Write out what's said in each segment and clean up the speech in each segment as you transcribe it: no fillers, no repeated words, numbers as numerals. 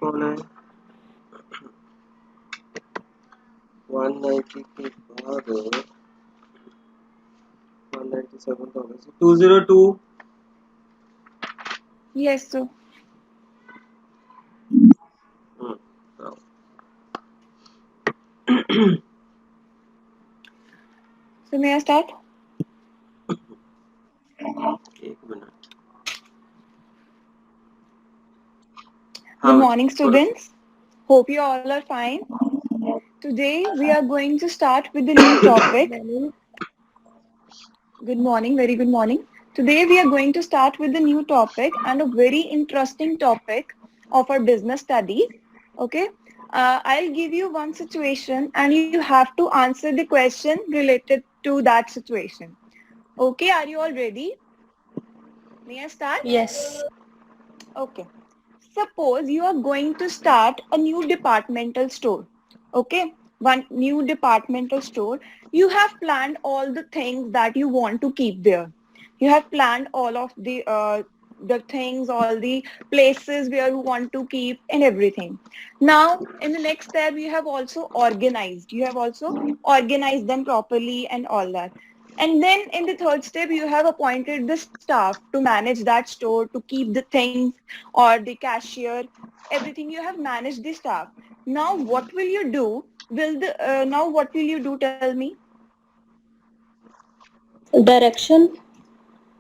कौन है 190 के बाद 197 202 Yes, sir. So may I start? एक minute Good morning, students. Hope you all are fine. Today we are going to start with the new topic. Good morning, very good morning. Today we are going to start with the new topic and a very interesting topic of our business studies. Okay. I'll give you one situation and you have to answer the question related to that situation. Okay, are you all ready? May I start? Yes. Okay. Suppose you are going to start a new departmental store. Okay. One new departmental store. You have planned all the things that you want to keep there. You have planned all of the things, all the places where you want to keep and everything. Now, in the next step, you have also organized. You have also organized them properly and all that. And then in the third step, you have appointed the staff to manage that store, to keep the things or the cashier, everything. You have managed the staff. Now what will you do? Now what will you do? Tell me. Direction.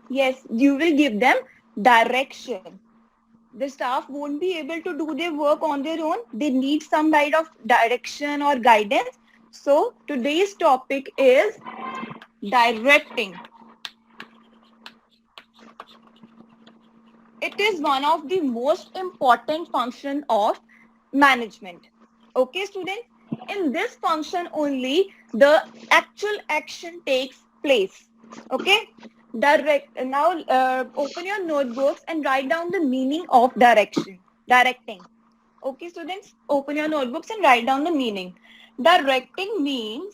Yes, you will give them direction. The staff won't be able to do their work on their own. They need some kind of direction or guidance. So today's topic is directing. It is one of the most important function of management. Okay, students? In this function only, the actual action takes place. Okay? Now, open your notebooks and write down the meaning of directing. Okay, students? Open your notebooks and write down the meaning. Directing means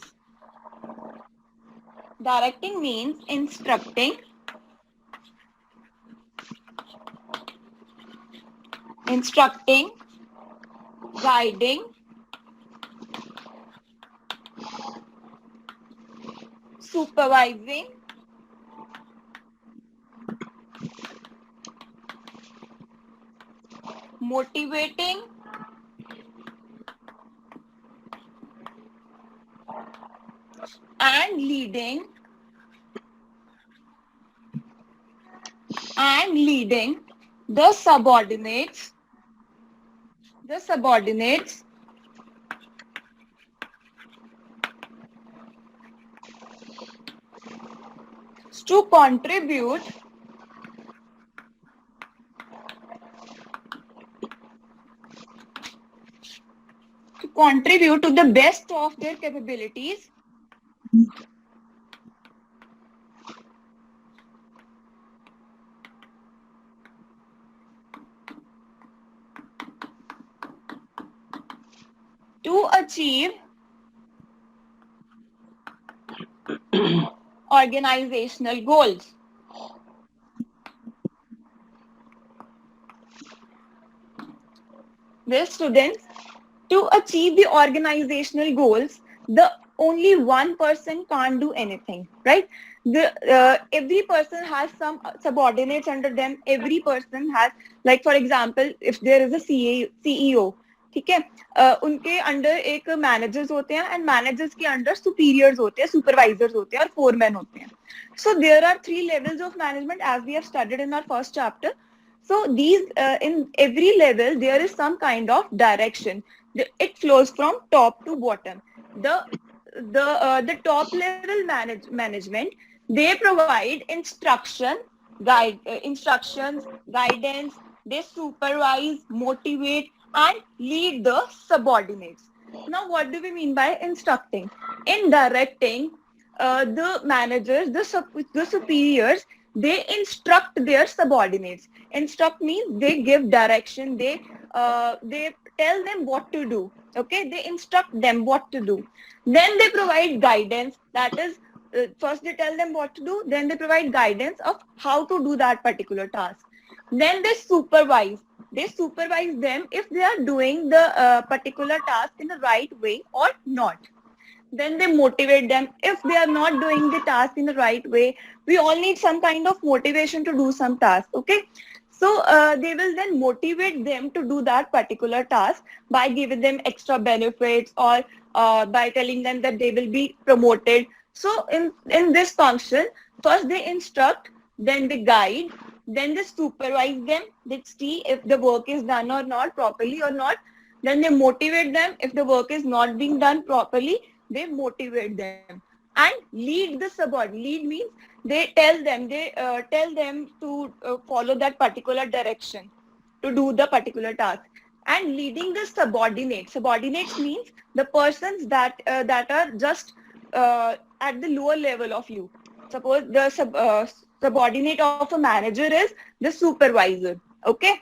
instructing, guiding, supervising, motivating, and leading the subordinates to contribute to the best of their capabilities to achieve organizational goals. Well, students, to achieve the organizational goals, the only one person can't do anything, right? Every person has some subordinates under them. Every person has, like for example, if there is a CEO, ठीक है, उनके under एक managers होते हैं and managers के under superiors होते हैं, supervisors होते हैं और फोरमैन होते हैं. So there are 3 levels of management as we have studied in our first chapter. So these in every level there is some kind of direction. It flows from top to bottom. The top level management, they provide instructions, guidance. They supervise, motivate, and lead the subordinates. Now, what do we mean by instructing? In directing, the managers, the superiors, they instruct their subordinates. Instruct means they give direction. They tell them what to do. Okay, they instruct them what to do. Then they provide guidance. That is, first they tell them what to do. Then they provide guidance of how to do that particular task. Then they supervise. They supervise them if they are doing the particular task in the right way or not. Then they motivate them if they are not doing the task in the right way. We all need some kind of motivation to do some task. Okay, so they will then motivate them to do that particular task by giving them extra benefits or by telling them that they will be promoted. So in this function, first they instruct, then they guide, then they supervise them, they see if the work is done or not properly or not. Then they motivate them if the work is not being done properly. They motivate them and lead the subordinate. Lead means they tell them to follow that particular direction to do the particular task. And leading the subordinates means the persons that are just at the lower level of you. Suppose the subordinate of a manager is the supervisor. Okay,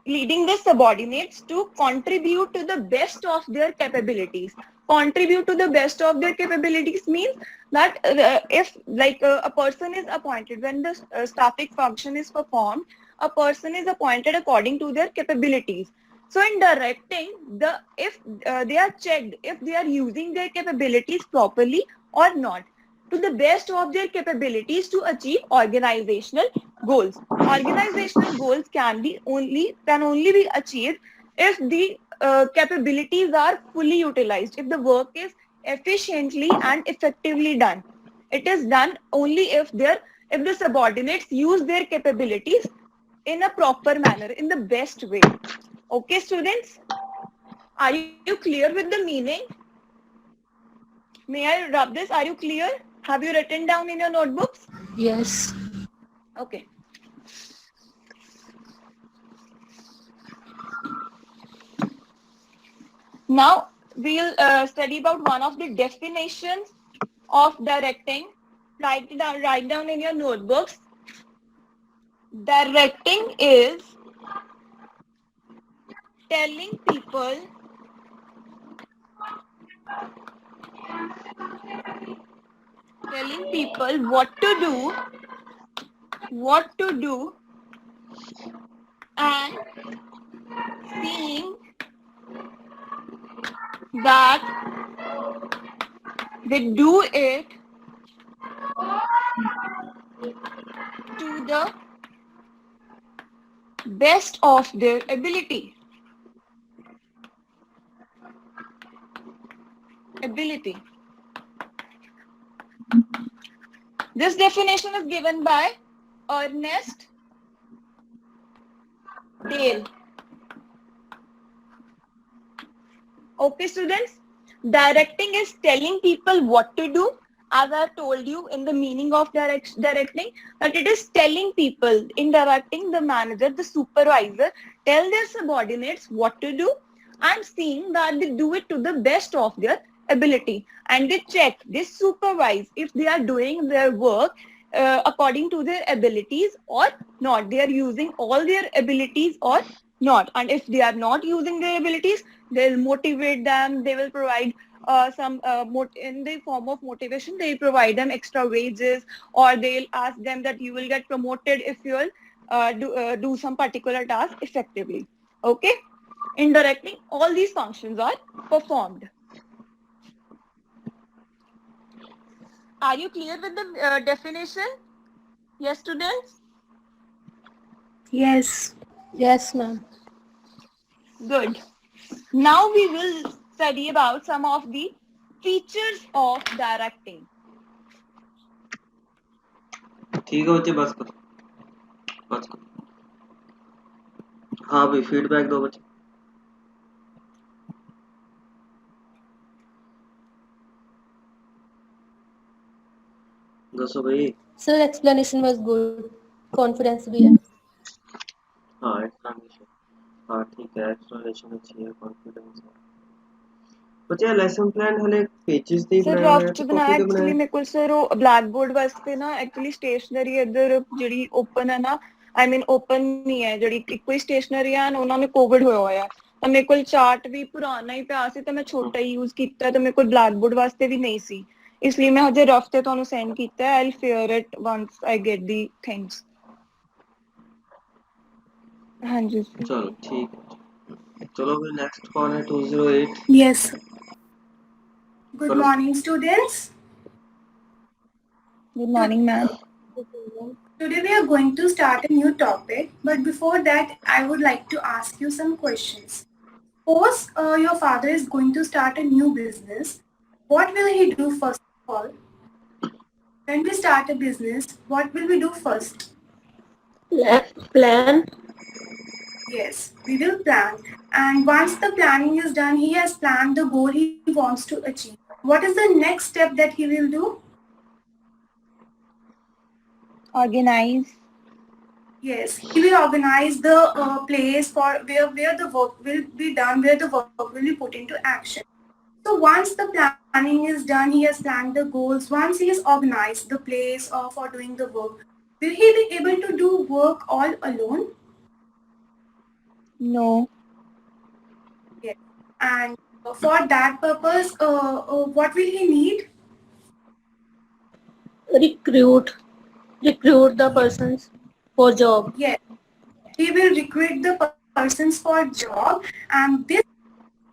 leading the subordinates to contribute to the best of their capabilities. Contribute to the best of their capabilities means that if like a person is appointed, when the staffing function is performed, a person is appointed according to their capabilities. So in directing, if they are checked if they are using their capabilities properly or not, to the best of their capabilities to achieve organizational goals. Organizational goals can only be achieved if the capabilities are fully utilized, if the work is efficiently and effectively done. It is done only if the subordinates use their capabilities in a proper manner, in the best way. Okay, students, are you clear with the meaning? May I rub this? Are you clear? Have you written down in your notebooks? Yes. Okay. Now we'll study about one of the definitions of directing. Write down in your notebooks. Directing is telling people what to do, and seeing that they do it to the best of their ability. This definition is given by Ernest Dale. Okay, students, directing is telling people what to do. As I told you in the meaning of directing, that it is telling people, in directing, the manager, the supervisor, tell their subordinates what to do and seeing that they do it to the best of their ability. And they check, they supervise if they are doing their work according to their abilities or not. They are using all their abilities or not. And if they are not using their abilities, they'll motivate them. They will provide in the form of motivation. They'll provide them extra wages, or they'll ask them that you will get promoted if you'll do some particular task effectively. Okay? In directing, all these functions are performed. Are you clear with the definition? Yes, students? Yes. Yes, ma'am. Good. Now we will study about some of the features of directing. ठीक है बच्चे, बस करो। हाँ भाई, feedback दो बच्चे। दसो भाई। Sir, explanation was good. Confidence भी है. हाँ, एक्सप्लेनेशन। हाँ ठीक है, एक्सप्लेनेशन अच्छी है, कॉन्फिडेंस है। बच्चे लेसन प्लान हले पेजेस दी सर बनाया हुआ है रफ तो च बनाया कॉपी ते एक्चुअली बनाया। मेरे को सर वो ब्लैक बोर्ड वास्ते ना एक्चुअली स्टेशनरी इधर ਜਿਹੜੀ ओपन है ना आई मीन ओपन नहीं है ਜਿਹੜੀ ਇੱਕੋ ਹੀ ਸਟੇਸ਼ਨਰੀ ਆ ਉਹਨਾਂ ਨੇ ਕੋਵਿਡ ਹੋਇਆ ਹੋਇਆ ਤਾਂ ਮੇਰੇ ਕੋਲ ਚਾਰਟ ਵੀ ਪੁਰਾਣਾ ਹੀ ਪਿਆ ਸੀ ਤੇ ਮੈਂ ਛੋਟਾ ਹੀ ਯੂਜ਼ ਕੀਤਾ ਤੇ ਮੇਰੇ ਕੋਲ ਬਲੈਕ ਬੋਰਡ ਵਾਸਤੇ ਵੀ ਨਹੀਂ ਸੀ ਇਸ ਲਈ ਮੈਂ ਹਜੇ ਰਫ ਤੇ ਤੁਹਾਨੂੰ ਸੈਂਡ ਕੀਤਾ I will fair it once I get the things हाँ जी सर। चलो ठीक है। चलो फिर नेक्स्ट कौन है? 208। Yes. Good करो। morning, students. Good To- morning ma'am. Today we are going to start a new topic, but before that, I would like to ask you some questions. Suppose your father is going to start a new business. What will he do first of all? When we start a business, what will we do first? Plan. Yes, we will plan. And once the planning is done, he has planned the goal he wants to achieve. What is the next step that he will do? Organise. Yes, he will organize the place for where the work will be done, where the work will be put into action. So once the planning is done, he has planned the goals. Once he has organized the place for doing the work, will he be able to do work all alone? No. Yes. And for that purpose, what will he need? Recruit the persons for job. Yes, he will recruit the persons for job, and this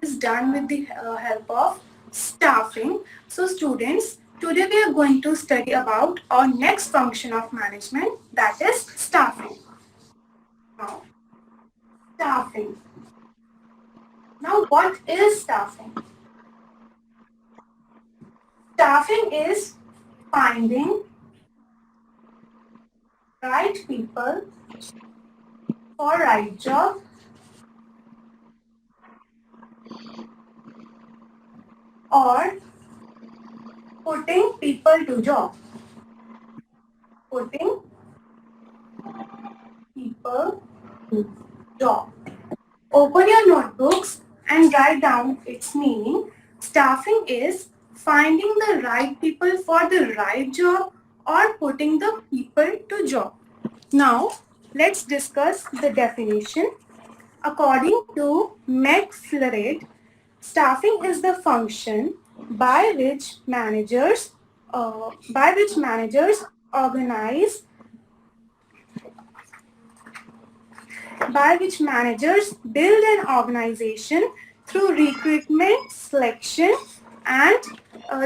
is done with the help of staffing. So students, today we are going to study about our next function of management, that is staffing. Now, staffing. Now what is staffing? Staffing is finding right people for right job or putting people to job. Putting people to job. Open your notebooks and write down its meaning. Staffing is finding the right people for the right job or putting the people to job. Now, let's discuss the definition. According to McFlurry, staffing is the function by which managers organize by which managers build an organization through recruitment, selection, and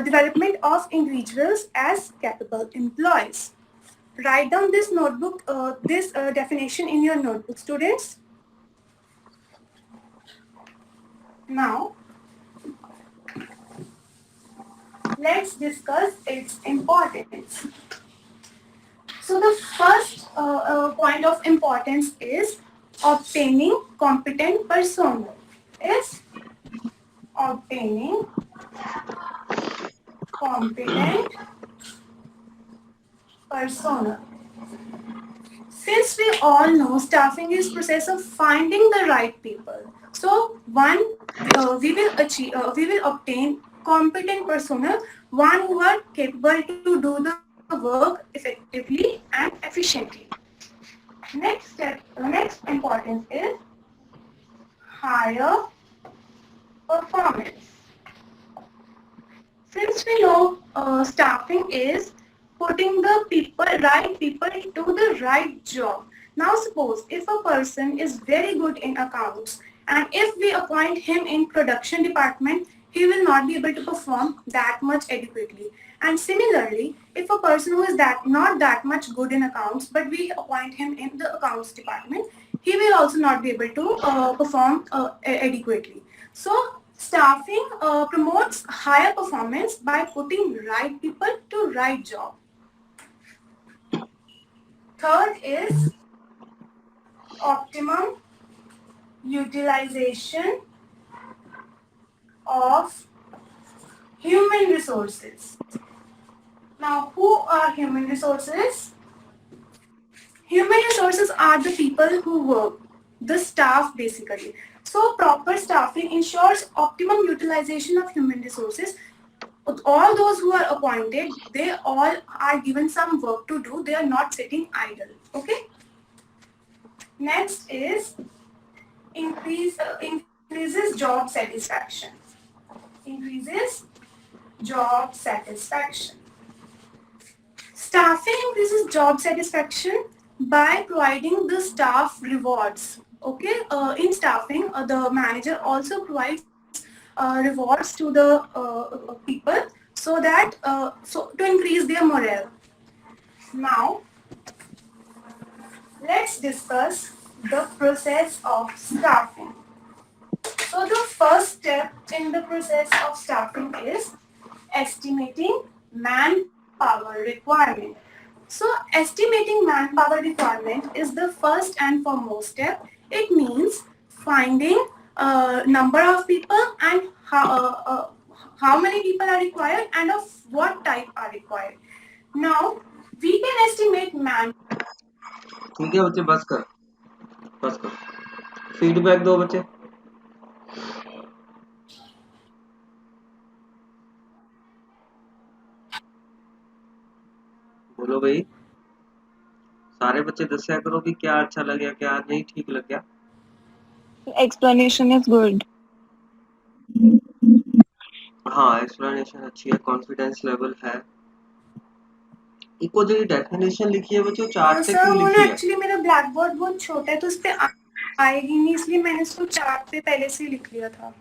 development of individuals as capable employees. Write down this definition in your notebook, students. Now, let's discuss its importance. So the first point of importance is obtaining competent personnel. Is obtaining competent personnel. Since we all know staffing is process of finding the right people. So we will obtain competent personnel, one who are capable to do the work effectively and efficiently. Next importance is higher performance. Since we know staffing is putting the right people to the right job. Now suppose if a person is very good in accounts and if we appoint him in production department, he will not be able to perform that much adequately. And similarly, if a person who is not that much good in accounts, but we appoint him in the accounts department, he will also not be able to perform adequately. So staffing promotes higher performance by putting right people to right job. Third is optimum utilization of human resources. Now, who are human resources? Human resources are the people who work, the staff basically. So proper staffing ensures optimum utilization of human resources. All those who are appointed, they all are given some work to do. They are not sitting idle. Okay. Next is increases job satisfaction. Increases job satisfaction. Staffing increases job satisfaction by providing the staff rewards. Okay, in staffing, the manager also provides rewards to the people so that to increase their morale. Now, let's discuss the process of staffing. So the first step in the process of staffing is estimating manpower requirement. So estimating manpower requirement is the first and foremost step. It means finding number of people and how many people are required and of what type are required. Now we can estimate man. ठीक है बच्चे, बस कर, बस कर, feedback दो बच्चे। बोलो भाई, सारे बच्चे दस्या करो कि क्या अच्छा लगे, क्या नहीं ठीक लगे। Explanation is good. हाँ, एक्सप्लेनेशन अच्छी है, कॉन्फिडेंस लेवल है। इको जो डेफिनेशन लिखी है बच्चों, चार्ट पे सर क्यों वो ना लिखी है? एक्चुअली मेरा ब्लैक बोर्ड बहुत छोटा है तो उस पर आएगी नहीं, इसलिए मैंने इसको चार्ट पे पहले से ही लिख लिया था।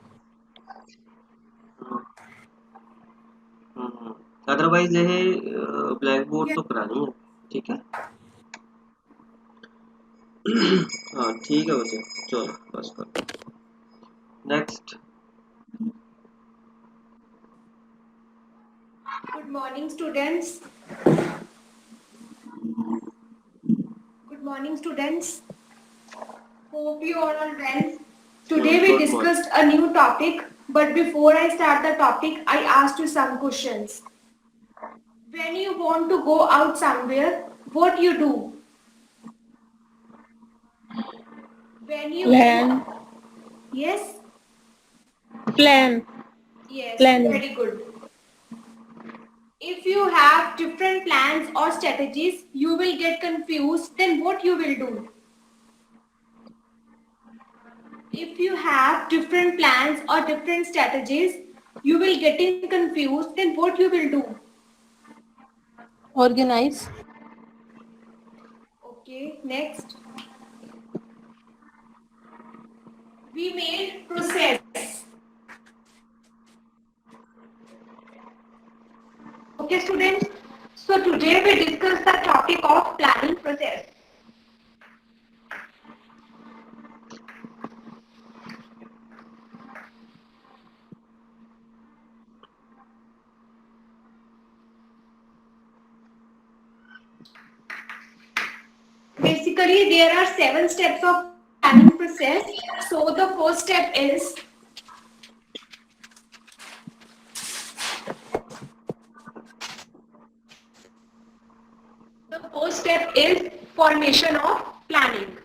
अदरवाइज ये ब्लैक बोर्ड तो करानी है, ठीक है। हाँ ठीक है बच्चे, चलो बस कर। Next. Good morning, students. Good morning, students. Hope you all are well. Today we Good morning. discussed a new topic, but before I start the topic, I asked you some questions. When you want to go out somewhere, what you do? When you Plan. go, yes, Plan. yes, Planning. very good. If you have different plans or strategies, you will get confused. Then what you will do? If you have different plans or different strategies, you will getting confused. Then what you will do? Organize. Okay, next. We made process. Okay, students. So today we discuss the topic of planning process. Basically, there are 7 steps of planning process. So the first step is formation of planning.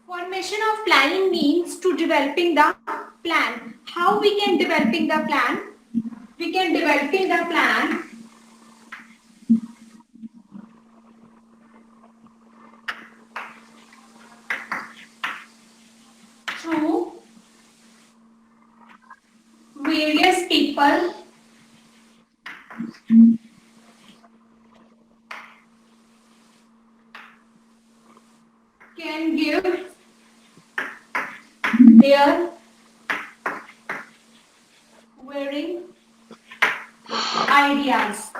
Formation of planning means to developing the plan. How we can developing the plan? We can developing the plan through various people can give their varying ideas.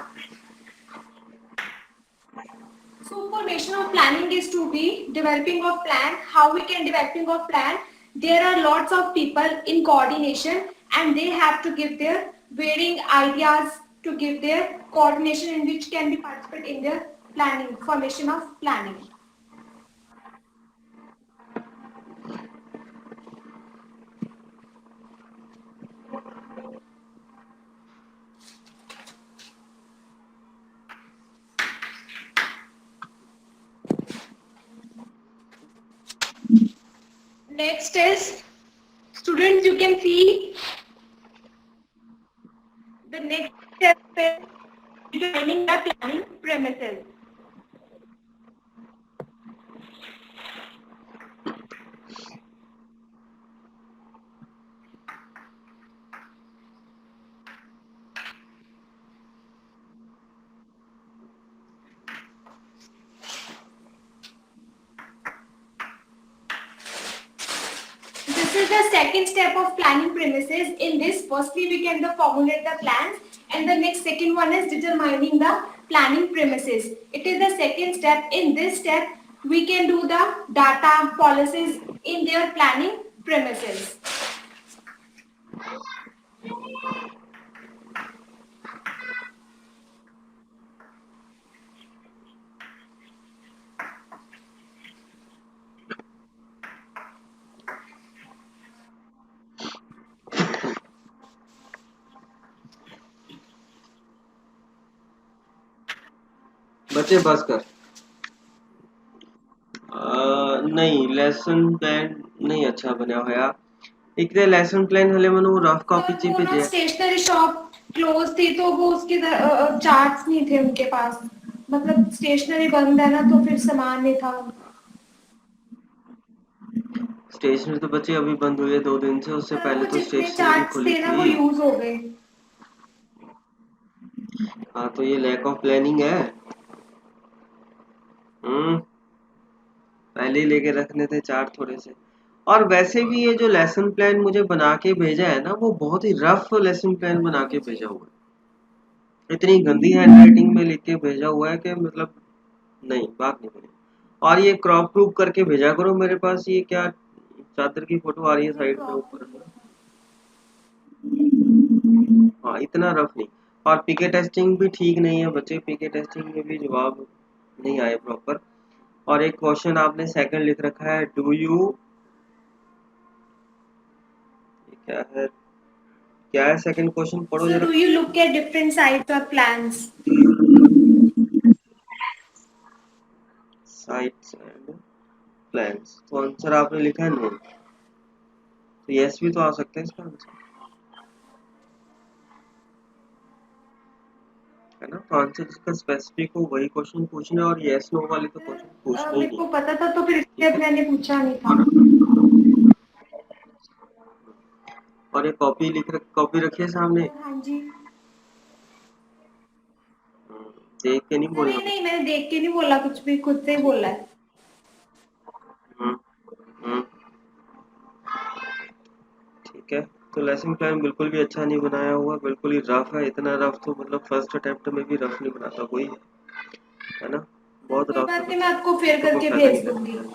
So formation of planning is to be developing of plan. How we can developing of plan? There are lots of people in coordination and they have to give their varying ideas to give their coordination in which can be participate in their planning, formation of planning. Next is students, you can see the next step is defining the planning premises. This is the second step of planning premises. In this, firstly we can formulate the plans, and the next second one is determining the planning premises. It is the second step. In this step, we can do the data policies in their planning premises. बच्चे बस कर। नहीं lesson plan नहीं अच्छा बनया होया। एक lesson plan हले मनु रफ कॉपी ची वो पे ना जे स्टेशनरी शॉप क्लोज थी, तो वो उसके चार्ट्स नहीं थे उनके पास। मतलब स्टेशनरी बंद है ना, तो फिर सामान नहीं था। स्टेशनरी तो बच्चे अभी बंद हुई है 2 दिन से, उससे पर पहले वो तो जितने स्टेशनरी चार्ट्स खुली थे ना, वो थी। यूज हो गए। हाँ तो ये लैक ऑफ प्लानिंग है। पहले ही लेके रखने थे चार्ट थोड़े से। और वैसे भी ये जो लेसन प्लान मुझे बना के भेजा है ना, वो बहुत ही रफ लेसन प्लान बना के भेजा हुआ है। इतनी गंदी हैंडराइटिंग में लिख के भेजा हुआ है कि मतलब नहीं, बात नहीं बनी। और ये क्रॉप प्रूफ करके भेजा करो मेरे पास। ये क्या चादर की फोटो आ रही है साइड में ऊपर। हाँ इतना रफ नहीं। और पीके टेस्टिंग भी ठीक नहीं है बच्चे, पीके टेस्टिंग में भी जवाब नहीं आए प्रॉपर। और एक क्वेश्चन आपने सेकंड लिख रखा है, डू यू, क्या है, क्या है सेकंड क्वेश्चन, पढ़ो So जरा। do you look at different sites or plans? Sites and plans, तो आंसर आपने लिखा है नो, तो यस भी तो आ सकता है इसका आंसर, है ना। तो आंसर इसका स्पेसिफिक हो वही क्वेश्चन पूछना है, और यस नो वाले तो क्वेश्चन पूछना ही मेरे नहीं। को पता था, तो फिर ठीक इसलिए है। मैंने पूछा नहीं था। और ये कॉपी रखिए सामने। हाँ जी। देख के नहीं बोलना नहीं कुछ। नहीं, मैंने देख के नहीं बोला कुछ भी, खुद से ही बोला है। हम्म, हम्म, ठीक है। तो लेसन प्लान बिल्कुल भी अच्छा नहीं बनाया हुआ, बिल्कुल ही रफ है। इतना रफ तो मतलब फर्स्ट अटेम्प्ट में भी रफ नहीं बनाता कोई, है ना। बहुत कोई रफ है बात नहीं, मैं बच्चा, आपको फेयर तो कोई करके फायदा नहीं भेज लेसन दूंगी। प्लान।